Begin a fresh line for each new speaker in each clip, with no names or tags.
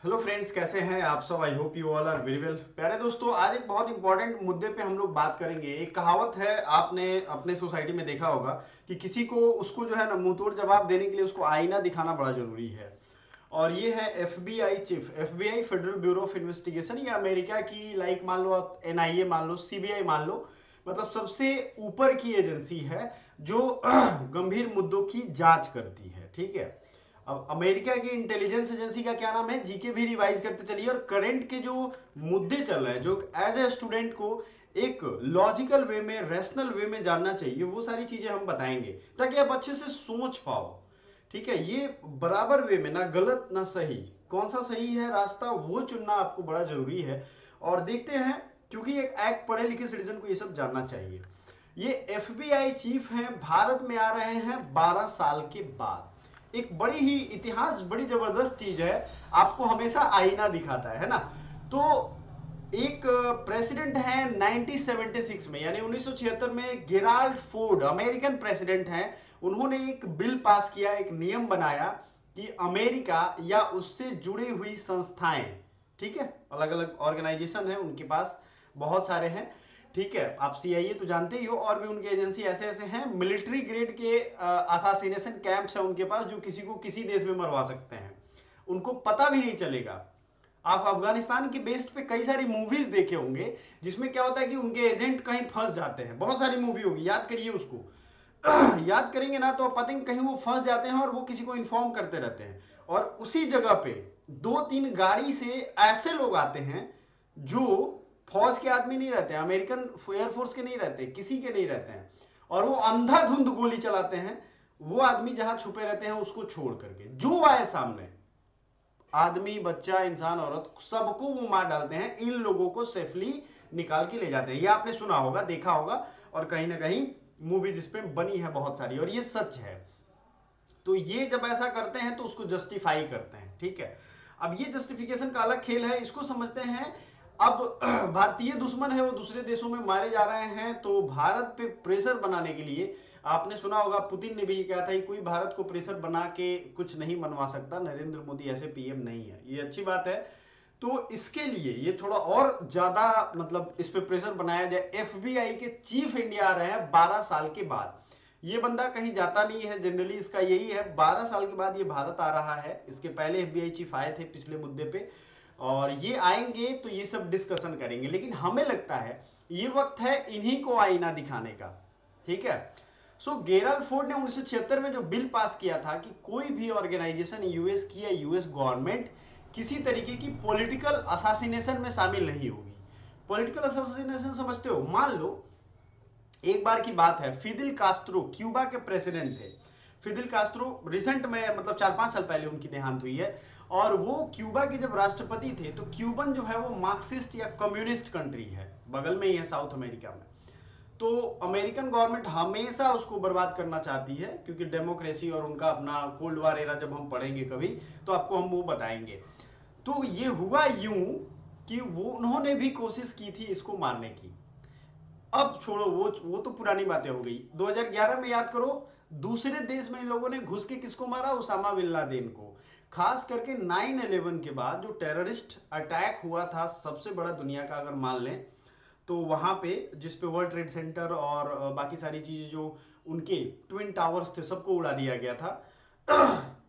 Hello friends, कैसे हैं आप सब। I hope you all are very well. प्यारे दोस्तों, आज एक बहुत इंपॉर्टेंट मुद्दे पे हम लोग बात करेंगे। एक कहावत है, आपने अपने सोसाइटी में देखा होगा कि किसी को उसको जो है ना मुंह तोड़ जवाब देने के लिए उसको आईना दिखाना बड़ा जरूरी है। और ये है FBI chief, FBI federal bureau of investigation. ये अमेरिका की, लाइक मान लो आप एनआईए मान लो, सीबीआई मान लो, मतलब सबसे ऊपर की एजेंसी है जो गंभीर मुद्दों की जांच करती है। ठीक है। अब अमेरिका की इंटेलिजेंस एजेंसी का क्या नाम है, जीके भी रिवाइज करते चलिए। और करंट के जो मुद्दे चल रहे हैं, जो एज ए स्टूडेंट को एक लॉजिकल वे में, रैशनल वे में जानना चाहिए, वो सारी चीजें हम बताएंगे ताकि आप अच्छे से सोच पाओ। ठीक है। ये बराबर वे में, ना गलत ना सही, कौन सा सही है रास्ता वो चुनना आपको बड़ा जरूरी है। और देखते हैं, क्योंकि एक पढ़े लिखे सिटीजन को ये सब जानना चाहिए। ये एफबीआई चीफ हैं, भारत में आ रहे हैं 12 साल के बाद। एक बड़ी ही इतिहास, बड़ी जबरदस्त चीज है। आपको हमेशा आईना दिखाता है ना। तो एक प्रेसिडेंट है 1976 में, यानी 1976 में, गेराल्ड फोर्ड अमेरिकन प्रेसिडेंट हैं। उन्होंने एक बिल पास किया, एक नियम बनाया कि अमेरिका या उससे जुड़ी हुई संस्थाएं, ठीक है, अलग अलग ऑर्गेनाइजेशन है उनके पास, बहुत सारे हैं। ठीक है। आप सीआईए तो जानते ही हो, और भी उनके एजेंसी ऐसे ऐसे हैं। मिलिट्री ग्रेड के असासिनेशन कैंप्स है उनके पास, जो किसी को किसी देश में मरवा सकते हैं, उनको पता भी नहीं चलेगा। आप अफगानिस्तान के बेस्ड पे कई सारी मूवीज देखे होंगे, जिसमें क्या होता है कि उनके एजेंट कहीं फंस जाते हैं। बहुत सारी मूवी होगी, याद करिए उसको। याद करेंगे ना तो पता नहीं कहीं वो फंस जाते हैं और वो किसी को इन्फॉर्म करते रहते हैं। और उसी जगह पे दो तीन गाड़ी से ऐसे लोग आते हैं जो फौज के आदमी नहीं रहते, अमेरिकन एयरफोर्स के नहीं रहते, किसी के नहीं रहते हैं, और वो अंधाधुंध गोली चलाते हैं। वो आदमी जहां छुपे रहते हैं उसको छोड़ करके, जो आए सामने, आदमी, बच्चा, इंसान, औरत, सबको वो मार डालते हैं। इन लोगों को सेफली निकाल के ले जाते हैं। ये आपने सुना होगा, देखा होगा, और कहीं ना कहीं मूवीज इस पे बनी है बहुत सारी, और ये सच है। तो ये जब ऐसा करते हैं तो उसको जस्टिफाई करते हैं। ठीक है। अब ये जस्टिफिकेशन का अलग खेल है, इसको समझते हैं। अब भारतीय दुश्मन है वो दूसरे देशों में मारे जा रहे हैं, तो भारत पे प्रेशर बनाने के लिए, आपने सुना होगा पुतिन ने भी ये कहा था कि कोई भारत को प्रेशर बना के कुछ नहीं मनवा सकता, नरेंद्र मोदी ऐसे पीएम नहीं है। ये अच्छी बात है। तो इसके लिए ये थोड़ा और ज्यादा, मतलब इस पे प्रेशर बनाया जाए। एफबीआई के चीफ इंडिया आ रहे हैं 12 साल के बाद। ये बंदा कहीं जाता नहीं है, जनरली इसका यही है, 12 साल के बाद ये भारत आ रहा है। इसके पहले एफबीआई चीफ आए थे पिछले मुद्दे पे, और ये आएंगे तो ये सब डिस्कशन करेंगे। लेकिन हमें लगता है ये वक्त है इन्हीं को आईना दिखाने का। ठीक है। सो गेराल्ड फोर्ड ने 1976 में जो बिल पास किया था कि कोई भी ऑर्गेनाइजेशन, यूएस की या यूएस गवर्नमेंट, किसी तरीके की पॉलिटिकल असासिनेशन में शामिल नहीं होगी। पॉलिटिकल असासिनेशन समझते हो? मान लो एक बार की बात है, फिदिल कास्ट्रो क्यूबा के प्रेसिडेंट थे। फिदिल कास्ट्रो रिसेंट में, मतलब 4-5 साल पहले उनकी देहांत हुई है। और वो क्यूबा के जब राष्ट्रपति थे, तो क्यूबन जो है वो मार्क्सिस्ट या कम्युनिस्ट कंट्री है, बगल में ही है साउथ अमेरिका में। तो अमेरिकन गवर्नमेंट हमेशा उसको बर्बाद करना चाहती है, क्योंकि डेमोक्रेसी और उनका अपना कोल्ड वार एरा जब हम पढ़ेंगे कभी, तो आपको हम वो बताएंगे। तो ये हुआ यूं कि वो उन्होंने भी कोशिश की थी इसको मारने की। अब छोड़ो, वो तो पुरानी बातें हो गई। 2011 में याद करो, दूसरे देश में इन लोगों ने घुस के किसको मारा? उसामा बिन लादेन को। खास करके 9/11 के बाद जो टेररिस्ट अटैक हुआ था, सबसे बड़ा दुनिया का अगर मान लें, तो वहां पे, जिस पे वर्ल्ड ट्रेड सेंटर और बाकी सारी चीजें, जो उनके ट्विन टावर्स थे, सबको उड़ा दिया गया था।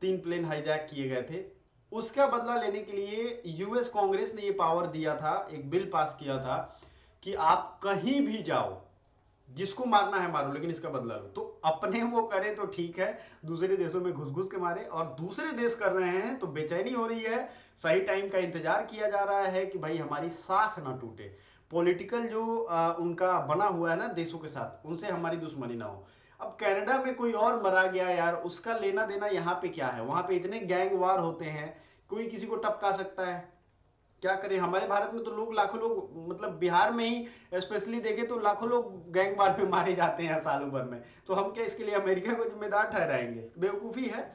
3 प्लेन हाईजैक किए गए थे। उसका बदला लेने के लिए यूएस कांग्रेस ने ये पावर दिया था, एक बिल पास किया था कि आप कहीं भी जाओ, जिसको मारना है मारो, लेकिन इसका बदला लो। तो अपने वो करे तो ठीक है, दूसरे देशों में घुस घुस के मारे, और दूसरे देश कर रहे हैं तो बेचैनी हो रही है। सही टाइम का इंतजार किया जा रहा है कि भाई हमारी साख ना टूटे। पॉलिटिकल जो उनका बना हुआ है ना देशों के साथ, उनसे हमारी दुश्मनी ना हो। अब कनाडा में कोई और मरा गया यार, उसका लेना देना यहाँ पे क्या है? वहां पे इतने गैंग वार होते हैं, कोई किसी को टपका सकता है। क्या करें? हमारे भारत में तो लोग, लाखों लोग, मतलब बिहार में ही स्पेशली देखे तो लाखों लोग गैंग वार में मारे जाते हैं सालों भर में। तो हम क्या इसके लिए अमेरिका को जिम्मेदार ठहराएंगे? बेवकूफ़ी है।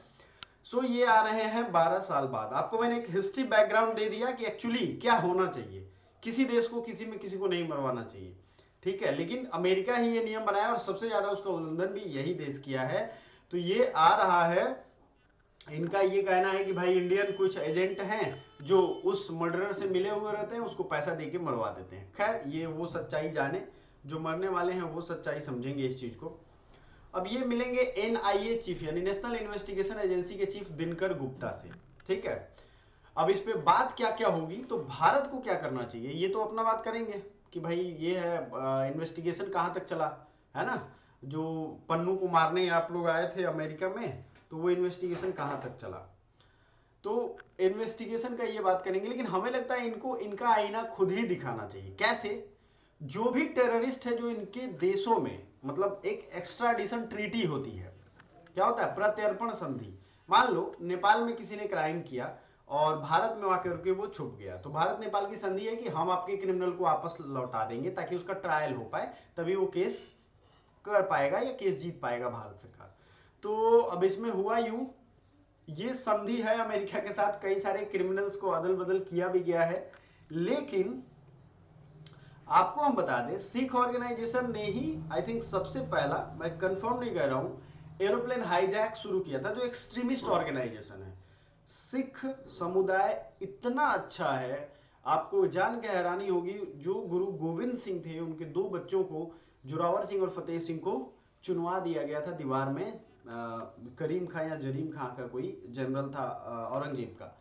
सो ये आ रहे हैं 12 साल बाद। आपको मैंने एक हिस्ट्री बैकग्राउंड दे दिया कि एक्चुअली क्या होना चाहिए। किसी देश को किसी में किसी को नहीं मरवाना चाहिए। ठीक है। लेकिन अमेरिका ही ये नियम बनाया, और सबसे ज्यादा उसका उल्लंघन भी यही देश किया है। तो ये आ रहा है इनका ये कहना है कि भाई इंडियन कुछ एजेंट हैं जो उस मर्डरर से मिले हुए रहते हैं, उसको पैसा दे के मरवा देते हैं। खैर ये वो सच्चाई जाने, जो मरने वाले हैं वो सच्चाई समझेंगे इस चीज को। अब ये मिलेंगे एनआईए चीफ यानी नेशनल इन्वेस्टिगेशन एजेंसी के चीफ दिनकर गुप्ता से। ठीक है, अब इस पे बात क्या क्या होगी, तो भारत को क्या करना चाहिए ये तो अपना बात करेंगे कि भाई ये है इन्वेस्टिगेशन कहाँ तक चला, है ना। जो पन्नू को मारने आप लोग आए थे अमेरिका में, तो वो इन्वेस्टिगेशन कहाँ तक चला, तो इन्वेस्टिगेशन का ये बात करेंगे। लेकिन हमें लगता है इनको इनका आईना खुद ही दिखाना चाहिए। कैसे? जो भी टेररिस्ट है जो इनके देशों में, मतलब एक एक्स्ट्राडिशन ट्रीटी होती है, क्या होता है, प्रत्यर्पण संधि। मान लो नेपाल में किसी ने क्राइम किया और भारत में आकर के वो छुप गया, तो भारत नेपाल की संधि है कि हम आपके क्रिमिनल को वापस लौटा देंगे ताकि उसका ट्रायल हो पाए, तभी वो केस कर पाएगा या केस जीत पाएगा भारत सरकार। तो अब इसमें हुआ यूं, ये संधि है अमेरिका के साथ, कई सारे क्रिमिनल्स को अदल बदल किया भी गया है। लेकिन आपको हम बता दें, सिख ऑर्गेनाइजेशन ने ही आई थिंक सबसे पहला, मैं कंफर्म नहीं कह रहा हूं, एरोप्लेन हाईजैक शुरू किया था, जो एक्सट्रीमिस्ट ऑर्गेनाइजेशन है। सिख समुदाय इतना अच्छा है, आपको जान के हैरानी होगी, जो गुरु गोविंद सिंह थे उनके दो बच्चों को, जोरावर सिंह और फतेह सिंह को चुनवा दिया गया था दीवार में। करीम खां या जरीम खां का कोई जनरल था औरंगजेब का।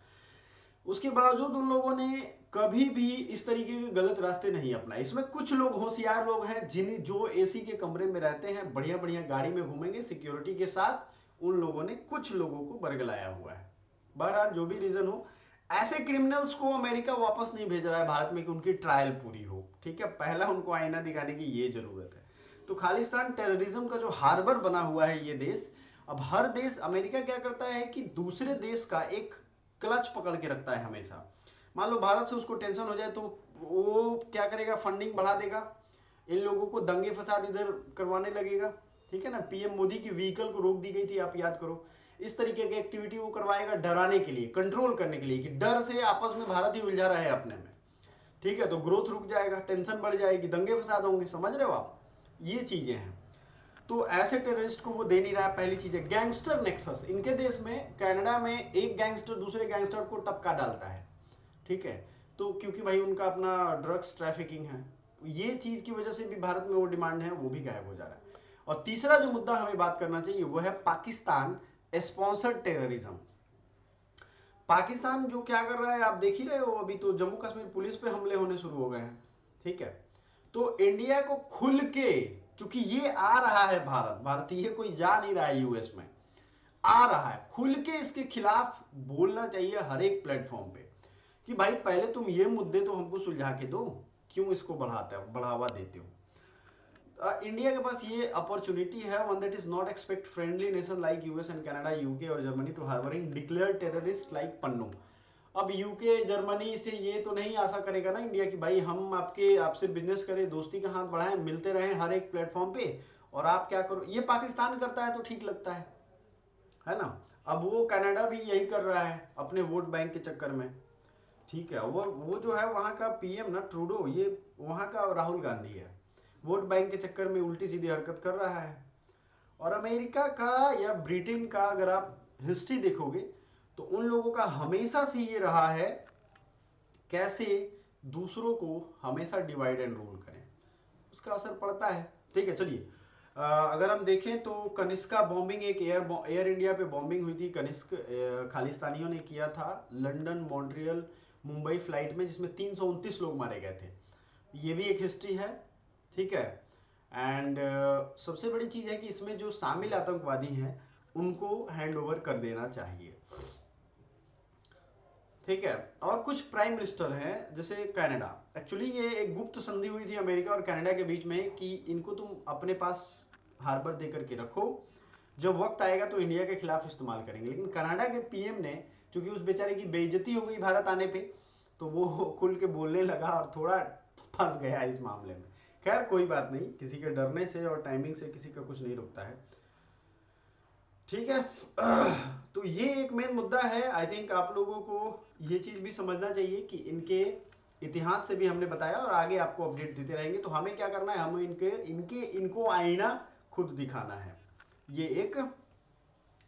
उसके बावजूद उन लोगों ने कभी भी इस तरीके के गलत रास्ते नहीं अपनाए। इसमें कुछ लोग होशियार लोग हैं जिन जो एसी के कमरे में रहते हैं, बढ़िया बढ़िया गाड़ी में घूमेंगे सिक्योरिटी के साथ, उन लोगों ने कुछ लोगों को बरगलाया हुआ है। बहरहाल जो भी रीजन हो, ऐसे क्रिमिनल्स को अमेरिका वापस नहीं भेज रहा है भारत में कि उनकी ट्रायल पूरी हो। ठीक है, पहला उनको आईना दिखाने की ये जरूरत है। तो खालिस्तान टेररिज्म का जो हार्बर बना हुआ है ये देश, अब हर देश, अमेरिका क्या करता है कि दूसरे देश का एक क्लच पकड़ के रखता है हमेशा। मान लो भारत से उसको टेंशन हो जाए तो वो क्या करेगा, फंडिंग बढ़ा देगा, इन लोगों को दंगे फसाद इधर करवाने लगेगा। ठीक है ना, पीएम मोदी की व्हीकल को रोक दी गई थी, आप याद करो। इस तरीके की एक्टिविटी वो करवाएगा डराने के लिए, कंट्रोल करने के लिए, कि डर से आपस में भारत ही उलझा रहा है अपने में। ठीक है, तो ग्रोथ रुक जाएगा, टेंशन बढ़ जाएगी, दंगे फसाद होंगे, समझ रहे हो आप, ये चीजें हैं। तो ऐसे टेररिस्ट को वो दे नहीं रहा है। पहली चीज है गैंगस्टर नेक्सस, इनके देश में, कनाडा में, एक गैंगस्टर दूसरे गैंगस्टर को टपका डालता है। ठीक है, तो क्योंकि भाई उनका अपना ड्रग्स ट्रैफिकिंग है, ये चीज की वजह से भी भारत में वो डिमांड है, वो भी गायब हो जा रहा है। और तीसरा जो मुद्दा हमें बात करना चाहिए वो है पाकिस्तान स्पॉन्सर्ड टेररिज्म। पाकिस्तान जो क्या कर रहा है आप देख ही रहे हो, अभी तो जम्मू कश्मीर पुलिस पे हमले होने शुरू हो गए हैं। ठीक है, तो इंडिया को खुल के, चूंकि ये आ रहा है भारत, भारतीय कोई जा नहीं रहा है यूएस में, आ रहा है, खुल के इसके खिलाफ बोलना चाहिए हर एक प्लेटफॉर्म पे कि भाई पहले तुम ये मुद्दे तो हमको सुलझा के दो, क्यों इसको बढ़ावा देते हो। इंडिया के पास ये अपॉर्चुनिटी है, one that is not expect friendly nation like US and Canada, UK और Germany to harbouring declare terrorist like Pannu. अब यूके जर्मनी से ये तो नहीं आशा करेगा ना इंडिया की भाई हम आपसे बिजनेस करें, दोस्ती का हाथ बढ़ाएं, मिलते रहें हर एक प्लेटफॉर्म पे, और आप क्या करो। ये पाकिस्तान करता है तो ठीक लगता है ना। अब वो कनाडा भी यही कर रहा है अपने वोट बैंक के चक्कर में। ठीक है, वो जो है वहां का पीएम ना ट्रूडो, ये वहां का राहुल गांधी है, वोट बैंक के चक्कर में उल्टी सीधी हरकत कर रहा है। और अमेरिका का या ब्रिटेन का अगर आप हिस्ट्री देखोगे तो उन लोगों का हमेशा से ये रहा है कैसे दूसरों को हमेशा डिवाइड एंड रूल करें, उसका असर पड़ता है। ठीक है, चलिए अगर हम देखें तो कनिष्का बॉम्बिंग, एक एयर इंडिया पे बॉम्बिंग हुई थी, कनिष्क खालिस्तानियों ने किया था लंदन मॉन्ट्रियल मुंबई फ्लाइट में, जिसमें 329 लोग मारे गए थे। ये भी एक हिस्ट्री है। ठीक है, एंड सबसे बड़ी चीज है कि इसमें जो शामिल आतंकवादी हैं उनको हैंड ओवर कर देना चाहिए। ठीक है, और कुछ प्राइम मिनिस्टर हैं जैसे कनाडा, एक्चुअली ये एक गुप्त संधि हुई थी अमेरिका और कनाडा के बीच में कि इनको तुम अपने पास हार्बर दे करके रखो, जब वक्त आएगा तो इंडिया के खिलाफ इस्तेमाल करेंगे। लेकिन कनाडा के पीएम ने, क्योंकि उस बेचारे की बेइज्जती हो गई भारत आने पे, तो वो खुल के बोलने लगा और थोड़ा फंस गया इस मामले में। खैर कोई बात नहीं, किसी के डरने से और टाइमिंग से किसी का कुछ नहीं रुकता है। ठीक है, तो ये एक मेन मुद्दा है। आई थिंक आप लोगों को ये चीज भी समझना चाहिए कि इनके इतिहास से भी हमने बताया और आगे आपको अपडेट देते रहेंगे। तो हमें क्या करना है, हमें इनको आईना खुद दिखाना है, ये एक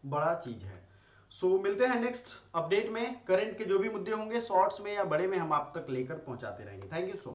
बड़ा चीज है। सो मिलते हैं नेक्स्ट अपडेट में। करंट के जो भी मुद्दे होंगे शॉर्ट्स में या बड़े में हम आप तक लेकर पहुंचाते रहेंगे। Thank you so